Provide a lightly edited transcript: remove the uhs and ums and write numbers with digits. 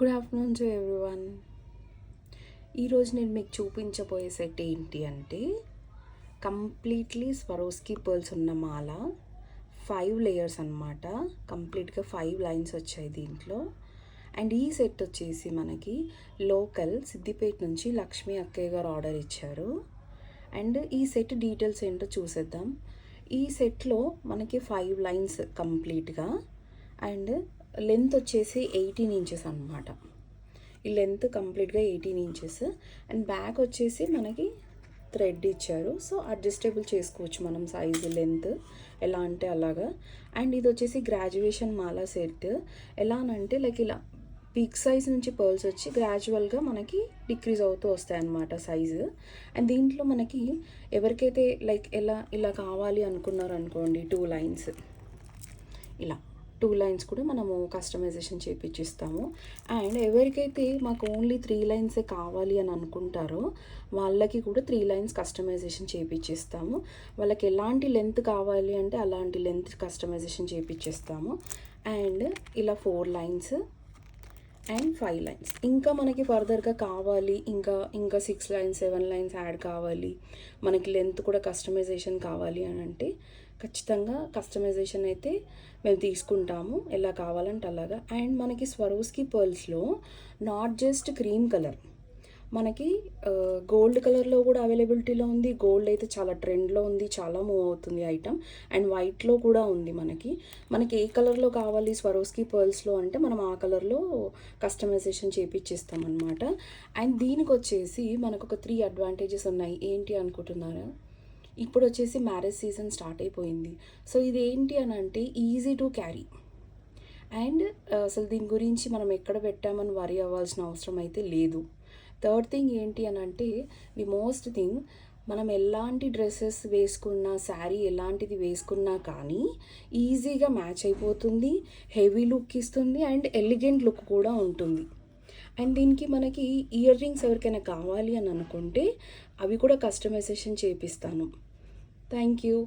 Good afternoon to everyone. ఈరోజు నేను మీకు చూపించబోయే సెట్ ఏంటి అంటే కంప్లీట్లీ స్వరోస్కి పర్ల్స్ ఉన్న మాల 5 లేయర్స్ అనమాట. కంప్లీట్గా 5 లైన్స్ వచ్చాయి దీంట్లో. అండ్ ఈ సెట్ వచ్చేసి మనకి లోకల్ సిద్దిపేట నుంచి లక్ష్మీ అక్కయ్య గారు ఆర్డర్ ఇచ్చారు. అండ్ ఈ సెట్ డీటెయిల్స్ ఏంటో చూసేద్దాం. ఈ సెట్లో మనకి 5 లైన్స్ కంప్లీట్గా అండ్ లెంత్ వచ్చేసి 18 ఇంచెస్ అనమాట. ఈ లెంత్ కంప్లీట్గా 18 ఇంచెస్ అండ్ బ్యాక్ వచ్చేసి మనకి థ్రెడ్ ఇచ్చారు. సో అడ్జస్టబుల్ చేసుకోవచ్చు మనం సైజు లెంత్ ఎలా అంటే అలాగా. అండ్ ఇది వచ్చేసి గ్రాడ్యుయేషన్ మాల సెట్. ఎలా అంటే లైక్ ఇలా బిగ్ సైజ్ నుంచి పర్ల్స్ వచ్చి గ్రాడ్యువల్గా మనకి డిక్రీజ్ అవుతూ వస్తాయి అన్నమాట సైజు. అండ్ దీంట్లో మనకి ఎవరికైతే లైక్ ఇలా కావాలి అనుకున్నారు అనుకోండి 2 లైన్స్, ఇలా 2 లైన్స్ కూడా మనము కస్టమైజేషన్ చేయించిస్తాము. అండ్ ఎవరికైతే మాకు ఓన్లీ 3 లైన్సే కావాలి అని అనుకుంటారో వాళ్ళకి కూడా 3 లైన్స్ కస్టమైజేషన్ చేయించిస్తాము. వాళ్ళకి ఎలాంటి లెంత్ కావాలి అంటే అలాంటి లెంత్ కస్టమైజేషన్ చేయించిస్తాము. అండ్ ఇలా 4 లైన్స్ అండ్ 5 లైన్స్. ఇంకా మనకి ఫర్దర్గా కావాలి, ఇంకా 6 లైన్స్ 7 లైన్స్ యాడ్ కావాలి, మనకి లెంత్ కూడా కస్టమైజేషన్ కావాలి అని అంటే ఖచ్చితంగా కస్టమైజేషన్ అయితే మేము తీసుకుంటాము, ఎలా కావాలంటే అలాగా. అండ్ మనకి స్వరోస్కి పర్ల్స్లో నాట్ జస్ట్ క్రీమ్ కలర్, మనకి గోల్డ్ కలర్లో కూడా అవైలబిలిటీలో ఉంది. గోల్డ్ అయితే చాలా ట్రెండ్లో ఉంది, చాలా మూవ్ అవుతుంది ఐటమ్. అండ్ వైట్లో కూడా ఉంది. మనకి ఏ కలర్లో కావాలి స్వరోస్కి పర్ల్స్లో అంటే మనం ఆ కలర్లో కస్టమైజేషన్ చేయించిస్తాం అనమాట. అండ్ దీనికి వచ్చేసి మనకు ఒక 3 అడ్వాంటేజెస్ ఉన్నాయి. ఏంటి అనుకుంటున్నారా? ఇప్పుడు వచ్చేసి మ్యారేజ్ సీజన్ స్టార్ట్ అయిపోయింది. సో ఇది ఏంటి అని అంటే ఈజీ టు క్యారీ. అండ్ అసలు దీని గురించి మనం ఎక్కడ పెట్టామని వరీ అవ్వాల్సిన అవసరం అయితే లేదు. థర్డ్ థింగ్ ఏంటి అని అంటే ది మోస్ట్ థింగ్, మనం ఎలాంటి డ్రెస్సెస్ వేసుకున్నా, శారీ ఎలాంటిది వేసుకున్నా కానీ ఈజీగా మ్యాచ్ అయిపోతుంది, హెవీ లుక్ ఇస్తుంది అండ్ ఎలిగెంట్ లుక్ కూడా ఉంటుంది. అండ్ దీనికి మనకి ఇయర్ రింగ్స్ ఎవరికైనా కావాలి అని అనుకుంటే అవి కూడా కస్టమైజేషన్ చేపిస్తాను. Thank you.